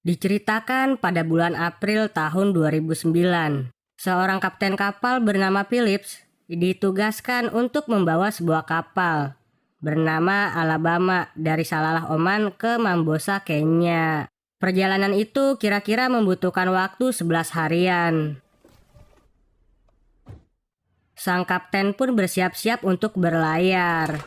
Diceritakan pada bulan April tahun 2009, seorang kapten kapal bernama Phillips ditugaskan untuk membawa sebuah kapal bernama Alabama dari Salalah Oman ke Mambosa, Kenya. Perjalanan itu kira-kira membutuhkan waktu 11 harian. Sang kapten pun bersiap-siap untuk berlayar.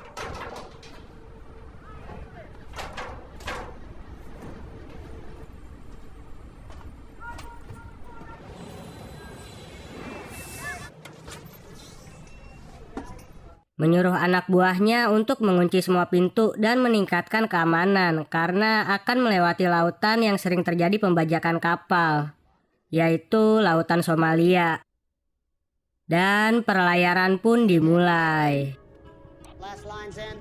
Menyuruh anak buahnya untuk mengunci semua pintu dan meningkatkan keamanan karena akan melewati lautan yang sering terjadi pembajakan kapal, yaitu lautan Somalia. Dan perlayaran pun dimulai. Last lines in.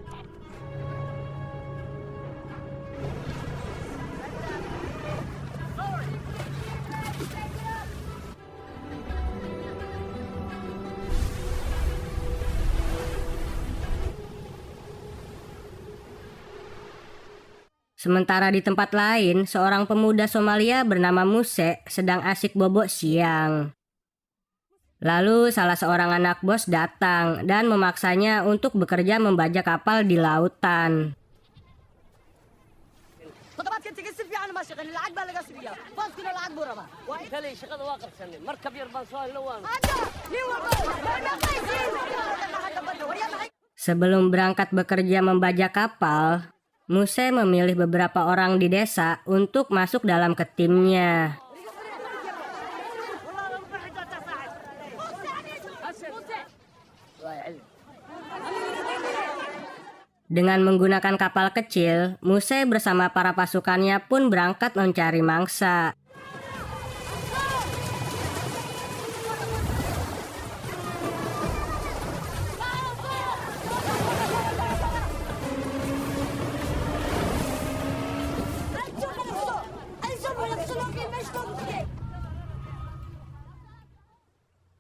Sementara di tempat lain, seorang pemuda Somalia bernama Muse sedang asik bobok siang. Lalu salah seorang anak bos datang dan memaksanya untuk bekerja membajak kapal di lautan. Sebelum berangkat bekerja membajak kapal, Muse memilih beberapa orang di desa untuk masuk dalam ke timnya. Dengan menggunakan kapal kecil, Muse bersama para pasukannya pun berangkat mencari mangsa.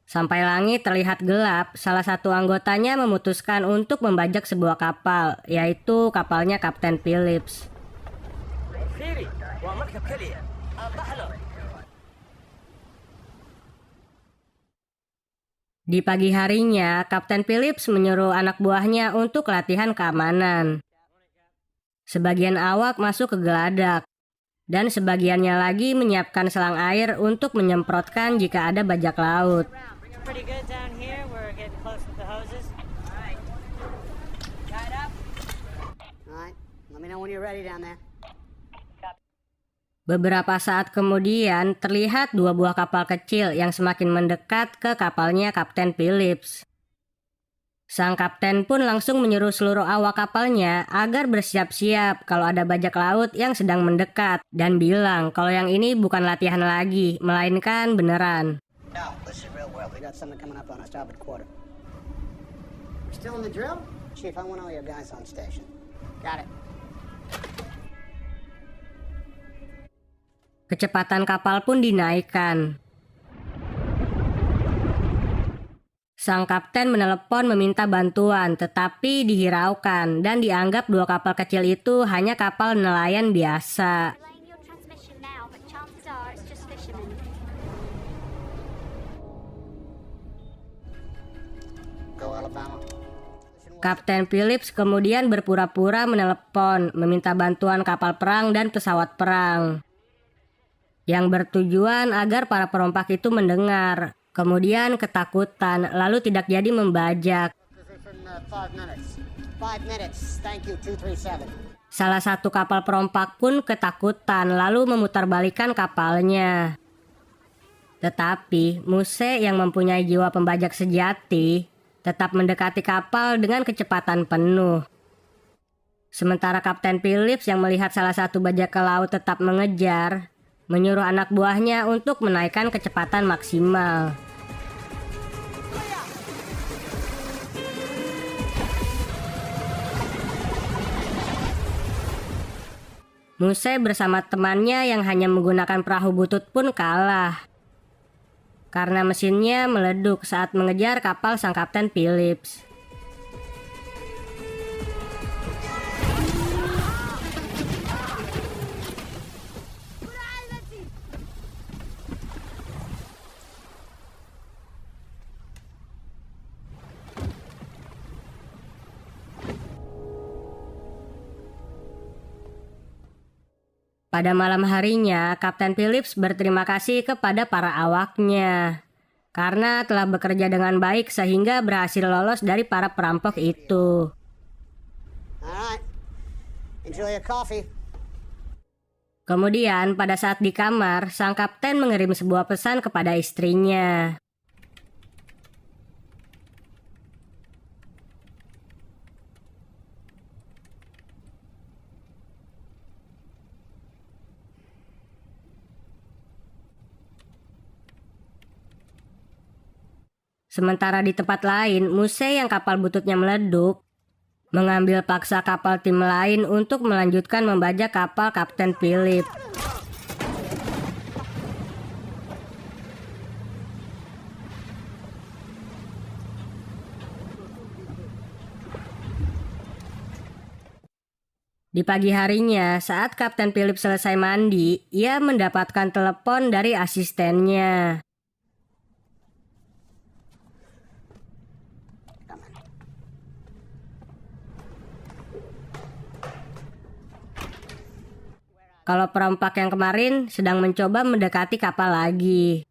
Sampai langit terlihat gelap, salah satu anggotanya memutuskan untuk membajak sebuah kapal, yaitu kapalnya Kapten Phillips. Di pagi harinya, Kapten Phillips menyuruh anak buahnya untuk latihan keamanan. Sebagian awak masuk ke geladak, dan sebagiannya lagi menyiapkan selang air untuk menyemprotkan jika ada bajak laut. Pretty good down here. We're getting close to the hoses. All right. Guide up. All right. Let me know when you're ready down there. Beberapa saat kemudian, terlihat dua buah kapal kecil yang semakin mendekat ke kapalnya Kapten Phillips. Sang kapten pun langsung menyuruh seluruh awak kapalnya agar bersiap-siap kalau ada bajak laut yang sedang mendekat dan bilang kalau yang ini bukan latihan lagi, melainkan beneran. Now, listen real well. We got something coming up on our starboard quarter. We're still in the drill? Chief, I want all your guys on station. Got it. Kecepatan kapal pun dinaikkan. Sang kapten menelepon meminta bantuan, tetapi dihiraukan dan dianggap dua kapal kecil itu hanya kapal nelayan biasa. Go, Alabama. Kapten Phillips kemudian berpura-pura menelepon, meminta bantuan kapal perang dan pesawat perang, yang bertujuan agar para perompak itu mendengar. Kemudian ketakutan, lalu tidak jadi membajak. Position, 5 minutes. 5 minutes. Thank you, 237. Salah satu kapal perompak pun ketakutan, lalu memutarbalikkan kapalnya. Tetapi Muse yang mempunyai jiwa pembajak sejati tetap mendekati kapal dengan kecepatan penuh. Sementara Kapten Phillips yang melihat salah satu bajak ke laut tetap mengejar, menyuruh anak buahnya untuk menaikkan kecepatan maksimal. Muse bersama temannya yang hanya menggunakan perahu butut pun kalah, karena mesinnya meleduk saat mengejar kapal sang Kapten Phillips. Pada malam harinya, Kapten Phillips berterima kasih kepada para awaknya karena telah bekerja dengan baik sehingga berhasil lolos dari para perampok itu. Alright. Enjoy your coffee. Kemudian pada saat di kamar, sang kapten mengirim sebuah pesan kepada istrinya. Sementara di tempat lain, Muse yang kapal bututnya meleduk, mengambil paksa kapal tim lain untuk melanjutkan membajak kapal Kapten Philip. Di pagi harinya, saat Kapten Philip selesai mandi, ia mendapatkan telepon dari asistennya. Kalau perompak yang kemarin sedang mencoba mendekati kapal lagi.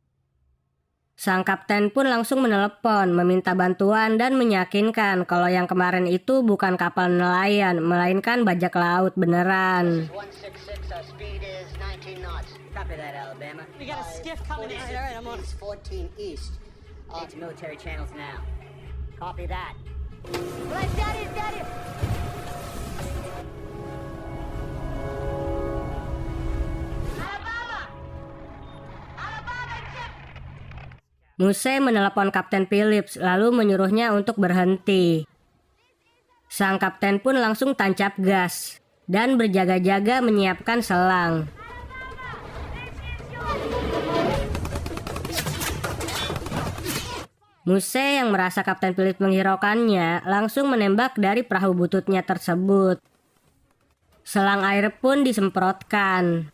Sang kapten pun langsung menelepon, meminta bantuan dan meyakinkan kalau yang kemarin itu bukan kapal nelayan, melainkan bajak laut beneran. 166, speed is 19 knots. Copy that, Alabama. We got a skiff coming in. All right, I'm on. 14 east. Into military channels now. Copy that. Muse menelepon Kapten Phillips lalu menyuruhnya untuk berhenti. Sang kapten pun langsung tancap gas dan berjaga-jaga menyiapkan selang. Muse yang merasa Kapten Phillips menghiraukannya langsung menembak dari perahu bututnya tersebut. Selang air pun disemprotkan.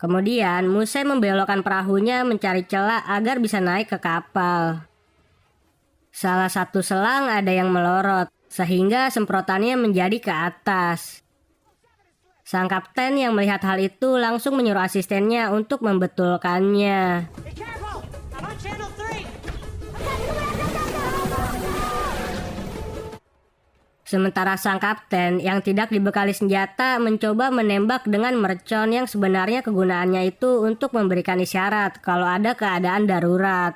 Kemudian Muse membelokkan perahunya mencari celah agar bisa naik ke kapal. Salah satu selang ada yang melorot, sehingga semprotannya menjadi ke atas. Sang kapten yang melihat hal itu langsung menyuruh asistennya untuk membetulkannya. Be careful! I'm on channel 3! Sementara sang kapten yang tidak dibekali senjata mencoba menembak dengan mercon yang sebenarnya kegunaannya itu untuk memberikan isyarat kalau ada keadaan darurat.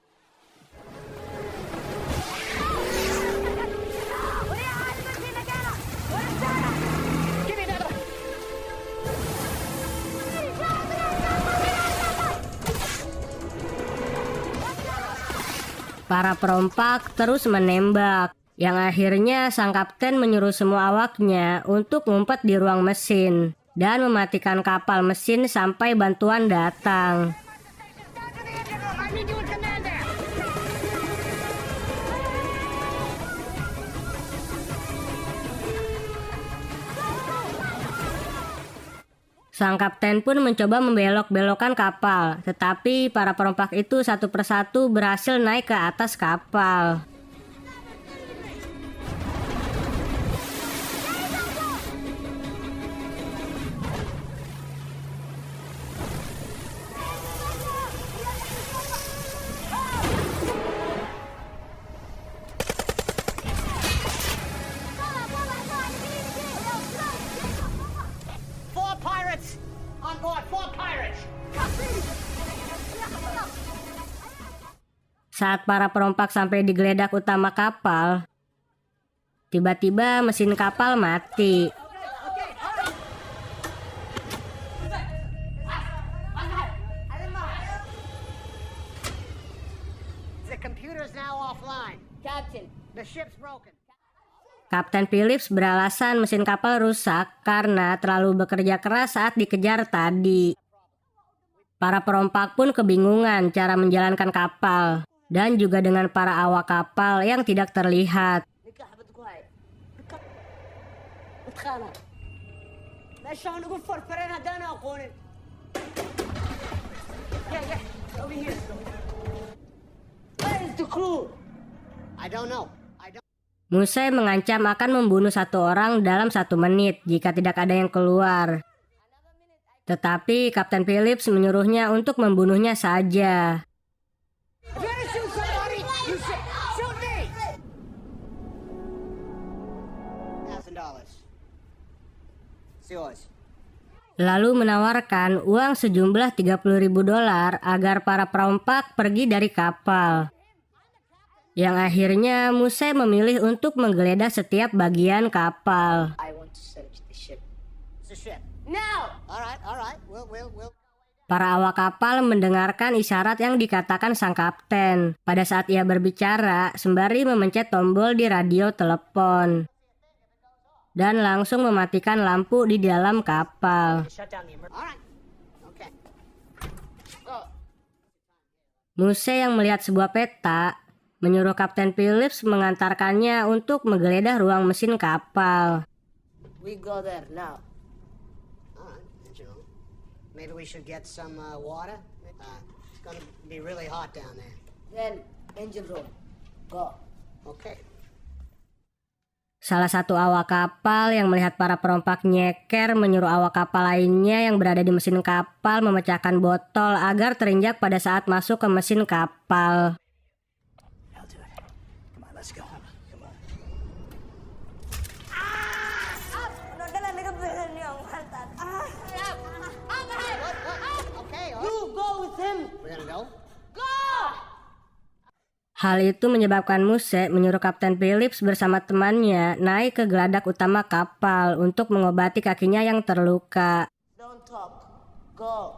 Para perompak terus menembak, yang akhirnya sang kapten menyuruh semua awaknya untuk ngumpet di ruang mesin dan mematikan kapal mesin sampai bantuan datang. Sang kapten pun mencoba membelok-belokkan kapal, tetapi para perompak itu satu persatu berhasil naik ke atas kapal. On board, 4 pirates! Saat para perompak sampai di geledak utama kapal, tiba-tiba mesin kapal mati. The computer's now offline. Captain. The ship's broken. Kapten Phillips beralasan mesin kapal rusak karena terlalu bekerja keras saat dikejar tadi. Para perompak pun kebingungan cara menjalankan kapal dan juga dengan para awak kapal yang tidak terlihat. I don't know. Muse mengancam akan membunuh satu orang dalam 1 menit jika tidak ada yang keluar. Tetapi Kapten Phillips menyuruhnya untuk membunuhnya saja. If you're gonna shoot somebody, you shoot me! $1,000. It's yours. Lalu menawarkan uang sejumlah $30.000 agar para perompak pergi dari kapal. Yang akhirnya Muse memilih untuk menggeledah setiap bagian kapal. I want to search the ship. It's a ship. No! All right. We'll. Para awak kapal mendengarkan isyarat yang dikatakan sang kapten pada saat ia berbicara sembari memencet tombol di radio telepon. Dan langsung mematikan lampu di dalam kapal. Shut down the emergency. All right. Okay. Oh. Muse yang melihat sebuah peta menyuruh Kapten Phillips mengantarkannya untuk menggeledah ruang mesin kapal. We go there now. All right. Maybe we should get some water. It's gonna be really hot down there. Then engine room. Go. Okay. Salah satu awak kapal yang melihat para perompak nyeker menyuruh awak kapal lainnya yang berada di mesin kapal memecahkan botol agar terinjak pada saat masuk ke mesin kapal. I'll do it. Come on, let's go. Come on. Okay. You go with him. We're gonna go. Hal itu menyebabkan Muse menyuruh Kapten Phillips bersama temannya naik ke geladak utama kapal untuk mengobati kakinya yang terluka. Don't talk. Go.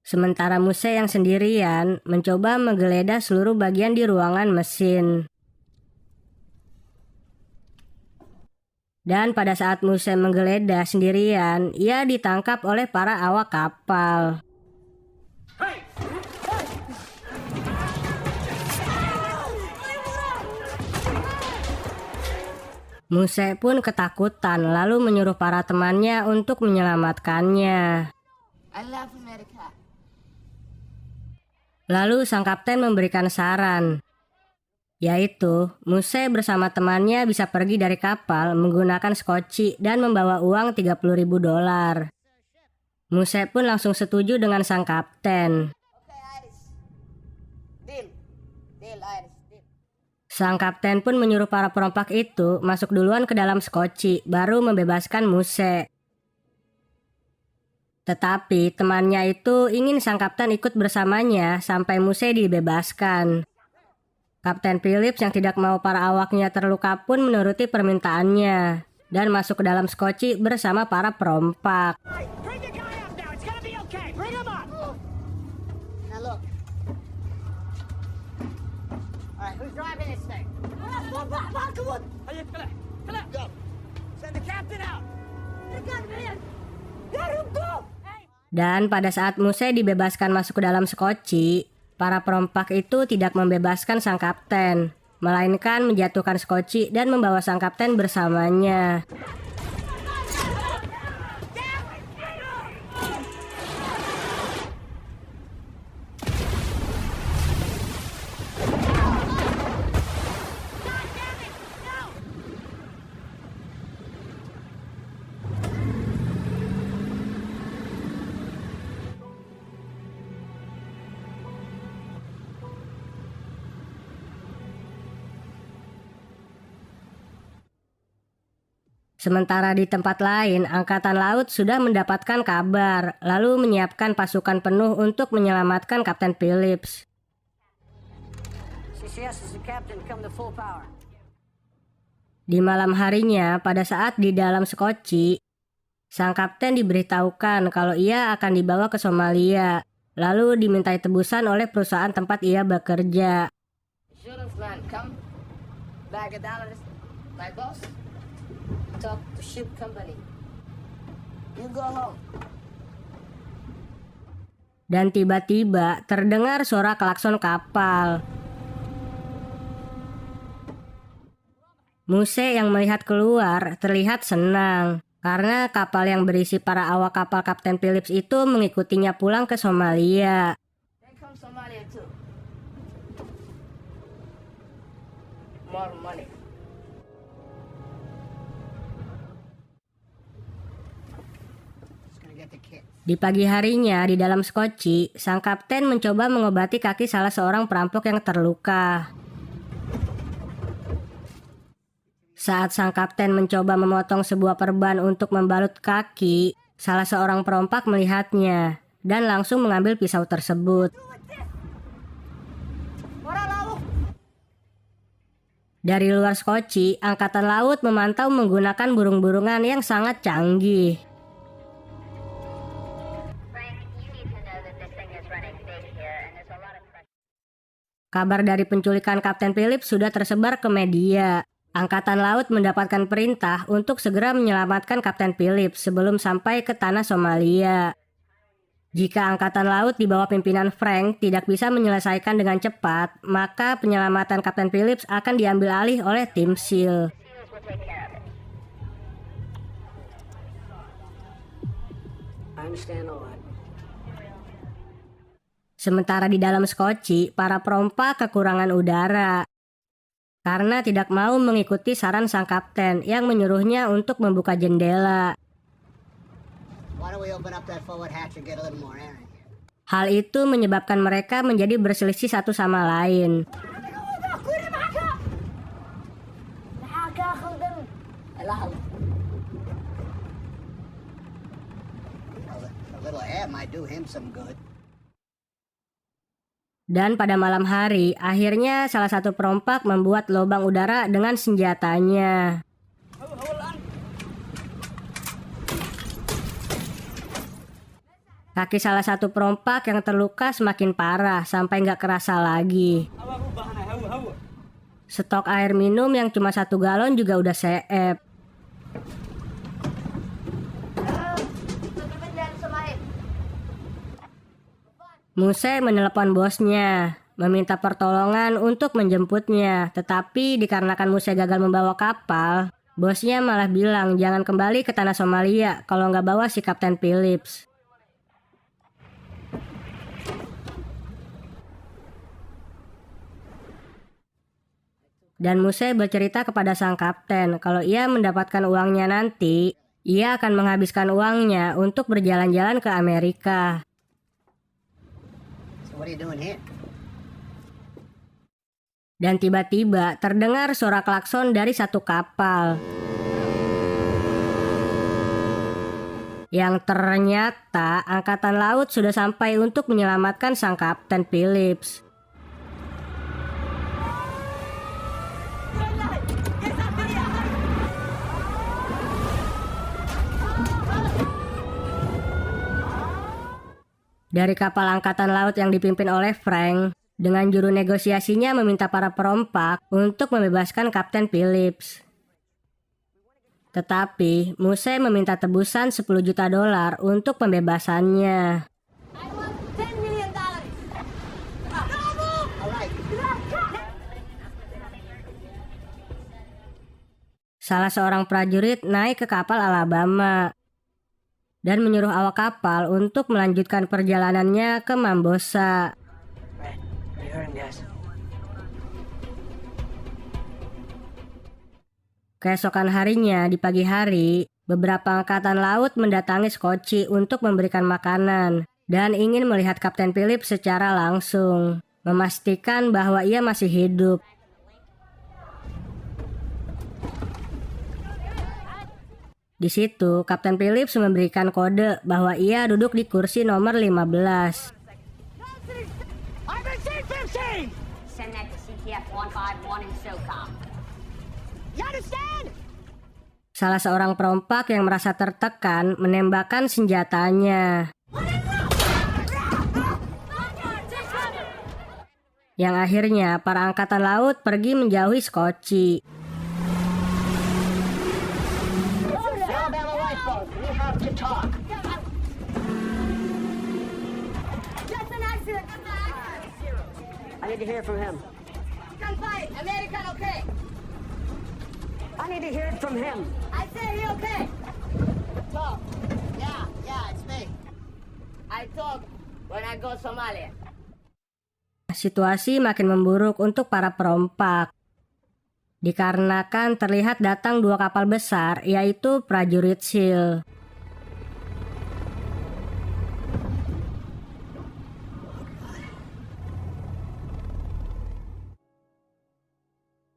Sementara Muse yang sendirian mencoba menggeledah seluruh bagian di ruangan mesin. Dan pada saat Muse menggeledah sendirian, ia ditangkap oleh para awak kapal. Muse pun ketakutan lalu menyuruh para temannya untuk menyelamatkannya. I love America. Lalu sang kapten memberikan saran, yaitu Muse bersama temannya bisa pergi dari kapal menggunakan skoci dan membawa uang $30.000. Muse pun langsung setuju dengan sang kapten. Okay, Iris. Deal. Deal, Iris. Deal. Sang kapten pun menyuruh para perompak itu masuk duluan ke dalam skoci, baru membebaskan Muse. Tetapi temannya itu ingin sang kapten ikut bersamanya sampai Muse dibebaskan. Kapten Phillips yang tidak mau para awaknya terluka pun menuruti permintaannya dan masuk ke dalam skoci bersama para perompak. Bring the guy up now. It's gonna be okay. Bring him up. Now look. All right, who's driving this thing? Go. Send the captain out. Let him go. Dan pada saat Muse dibebaskan masuk ke dalam skoci, para perompak itu tidak membebaskan sang kapten, melainkan menjatuhkan skoci dan membawa sang kapten bersamanya. Sementara di tempat lain, Angkatan Laut sudah mendapatkan kabar, lalu menyiapkan pasukan penuh untuk menyelamatkan Kapten Phillips. CCS is the captain. Come to full power. Di malam harinya, pada saat di dalam skoci, sang kapten diberitahukan kalau ia akan dibawa ke Somalia, lalu dimintai tebusan oleh perusahaan tempat ia bekerja. Insurance man, come. Bag of dollars. My boss. Talk to ship company. You go home. Dan tiba-tiba terdengar suara klakson kapal. Muse yang melihat keluar terlihat senang karena kapal yang berisi para awak kapal Kapten Phillips itu mengikutinya pulang ke Somalia. Then come Somalia too. More money. get the kids. Di pagi harinya di dalam skoci, sang kapten mencoba mengobati kaki salah seorang perampok yang terluka. Saat sang kapten mencoba memotong sebuah perban untuk membalut kaki, salah seorang perompak melihatnya dan langsung mengambil pisau tersebut. Dari luar skoci, angkatan laut memantau menggunakan burung-burungan yang sangat canggih. Kabar dari penculikan Kapten Phillips sudah tersebar ke media. Angkatan laut mendapatkan perintah untuk segera menyelamatkan Kapten Phillips sebelum sampai ke tanah Somalia. Jika angkatan laut di bawah pimpinan Frank tidak bisa menyelesaikan dengan cepat, maka penyelamatan Kapten Phillips akan diambil alih oleh tim SEAL. I understand all that. Sementara di dalam skoci, para perompak kekurangan udara karena tidak mau mengikuti saran sang kapten yang menyuruhnya untuk membuka jendela. Why don't we open up that forward hatch and get a little more air in here? Hal itu menyebabkan mereka menjadi berselisih satu sama lain. A little air might do him some good. Dan pada malam hari, akhirnya salah satu perompak membuat lubang udara dengan senjatanya. Kaki salah satu perompak yang terluka semakin parah sampai nggak kerasa lagi. Stok air minum yang cuma 1 galon juga udah seep. Muse menelepon bosnya, meminta pertolongan untuk menjemputnya. Tetapi dikarenakan Muse gagal membawa kapal, bosnya malah bilang jangan kembali ke tanah Somalia kalau nggak bawa si Kapten Phillips. Dan Muse bercerita kepada sang kapten kalau ia mendapatkan uangnya nanti, ia akan menghabiskan uangnya untuk berjalan-jalan ke Amerika. So what are you doing here? Dan tiba-tiba terdengar suara klakson dari satu kapal. Yang ternyata angkatan laut sudah sampai untuk menyelamatkan sang Kapten Phillips. Dari kapal angkatan laut yang dipimpin oleh Frank, dengan juru negosiasinya meminta para perompak untuk membebaskan Kapten Phillips. Tetapi Muse meminta tebusan $10 juta untuk pembebasannya. Salah seorang prajurit naik ke kapal Alabama dan menyuruh awak kapal untuk melanjutkan perjalanannya ke Mambosa. Keesokan harinya di pagi hari, beberapa angkatan laut mendatangi Skoci untuk memberikan makanan dan ingin melihat Kapten Phillips secara langsung, memastikan bahwa ia masih hidup. Di situ, Kapten Phillips memberikan kode bahwa ia duduk di kursi nomor 15. Send that to CTF 151 in SOCOM. You understand? Salah seorang perompak yang merasa tertekan menembakkan senjatanya. Yang akhirnya para angkatan laut pergi menjauhi Skoci. I need to hear from him. Come fight. American okay. I need to hear it from him. I say he okay. Talk. Yeah, it's me. I talk when I go Somalia. Situasi makin memburuk untuk para perompak. Dikarenakan terlihat datang 2 kapal besar, yaitu prajurit SEAL.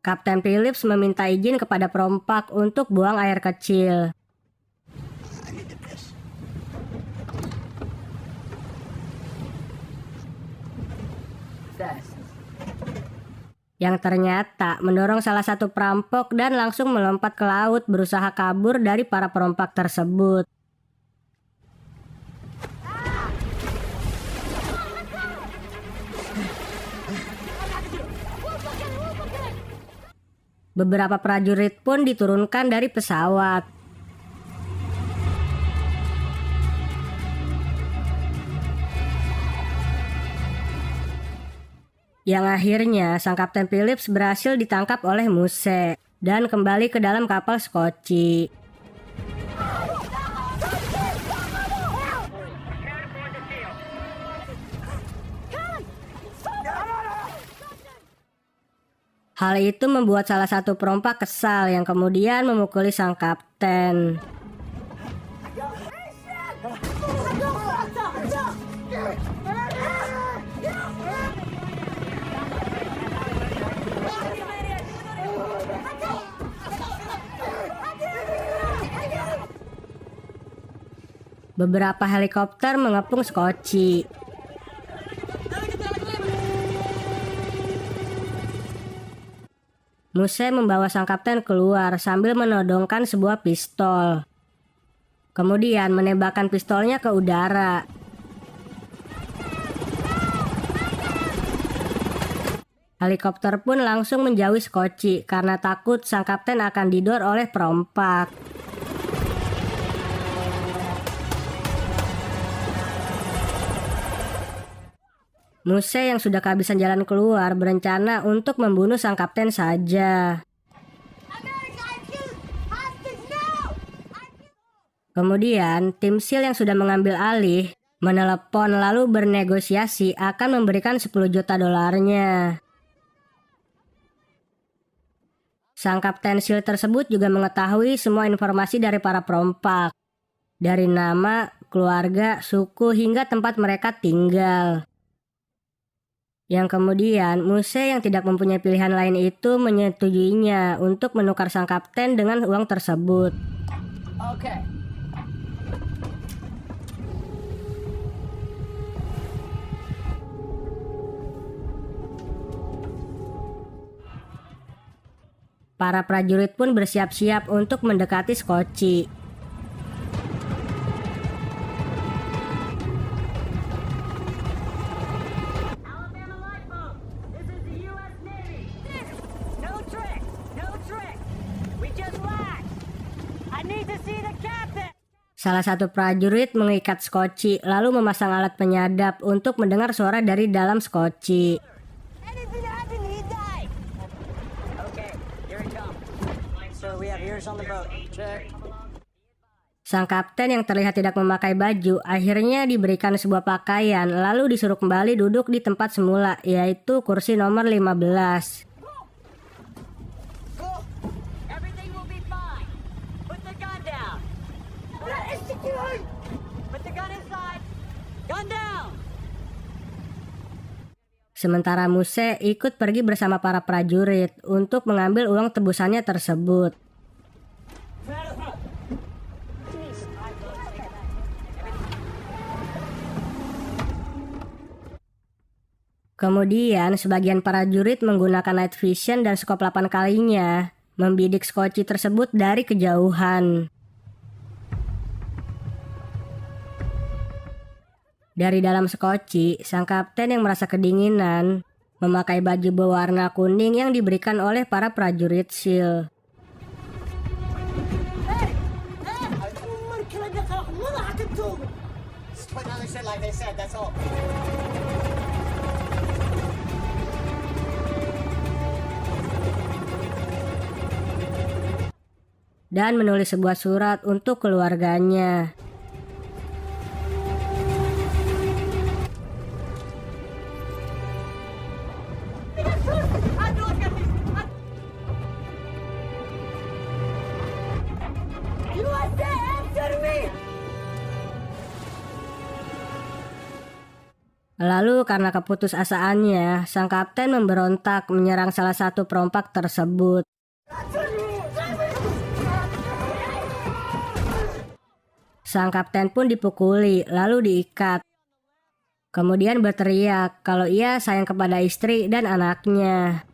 Kapten Phillips meminta izin kepada perompak untuk buang air kecil. I need to piss. Fast. Yang ternyata mendorong salah satu perampok dan langsung melompat ke laut berusaha kabur dari para perompak tersebut. Beberapa prajurit pun diturunkan dari pesawat. Yang akhirnya sang Kapten Phillips berhasil ditangkap oleh Muse dan kembali ke dalam kapal Skoci. Hal itu membuat salah satu perompak kesal yang kemudian memukuli sang kapten. Beberapa helikopter mengepung Skoci. Muse membawa sang kapten keluar sambil menodongkan sebuah pistol. Kemudian menembakkan pistolnya ke udara. Helikopter pun langsung menjauhi Skoci karena takut sang kapten akan didor oleh perompak. Muse yang sudah kehabisan jalan keluar berencana untuk membunuh sang kapten saja. Kemudian tim SEAL yang sudah mengambil alih menelepon lalu bernegosiasi akan memberikan 10 juta dolarnya. Sang kapten SEAL tersebut juga mengetahui semua informasi dari para perompak, dari nama, keluarga, suku hingga tempat mereka tinggal. Yang kemudian Muse yang tidak mempunyai pilihan lain itu menyetujuinya untuk menukar sang kapten dengan uang tersebut. Okay. Para prajurit pun bersiap-siap untuk mendekati Skoci. Salah satu prajurit mengikat Skoci lalu memasang alat penyadap untuk mendengar suara dari dalam Skoci. Sang kapten yang terlihat tidak memakai baju akhirnya diberikan sebuah pakaian lalu disuruh kembali duduk di tempat semula, yaitu kursi nomor 15. Sementara Muse ikut pergi bersama para prajurit untuk mengambil uang tebusannya tersebut. Kemudian sebagian prajurit menggunakan night vision dan skop 8 kalinya membidik Skoci tersebut dari kejauhan. Dari dalam Skoci, sang kapten yang merasa kedinginan memakai baju berwarna kuning yang diberikan oleh para prajurit SEAL. Dan menulis sebuah surat untuk keluarganya. Lalu karena keputusasaannya, sang kapten memberontak menyerang salah satu perompak tersebut. Sang kapten pun dipukuli lalu diikat. Kemudian berteriak kalau ia sayang kepada istri dan anaknya.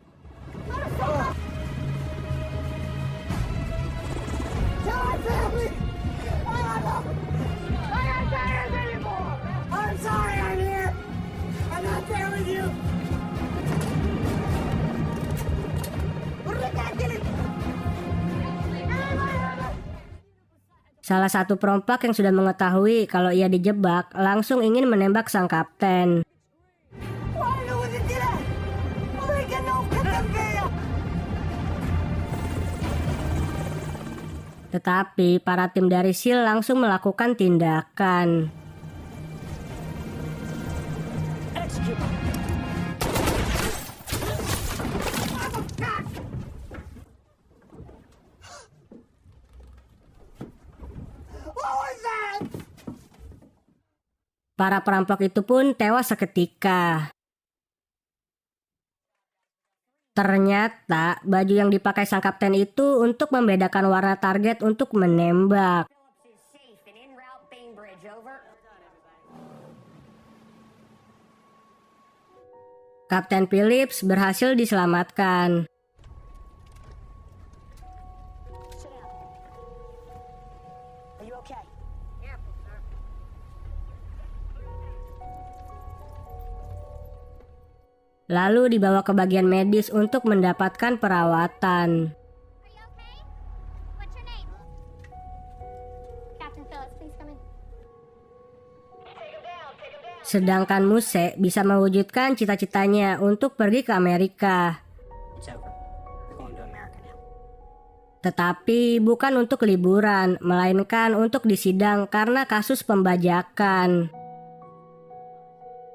Salah satu perompak yang sudah mengetahui kalau ia dijebak langsung ingin menembak sang kapten. Tetapi para tim dari SEAL langsung melakukan tindakan. Para perampok itu pun tewas seketika. Ternyata baju yang dipakai sang kapten itu untuk membedakan warna target untuk menembak. Kapten Phillips berhasil diselamatkan. Lalu dibawa ke bagian medis untuk mendapatkan perawatan. Are you okay? What's your name? Captain Phillips, please come in. Sedangkan Muse bisa mewujudkan cita-citanya untuk pergi ke Amerika. It's over. We're going to America now. Tetapi bukan untuk liburan, melainkan untuk disidang karena kasus pembajakan.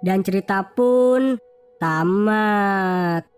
Dan cerita pun tamat.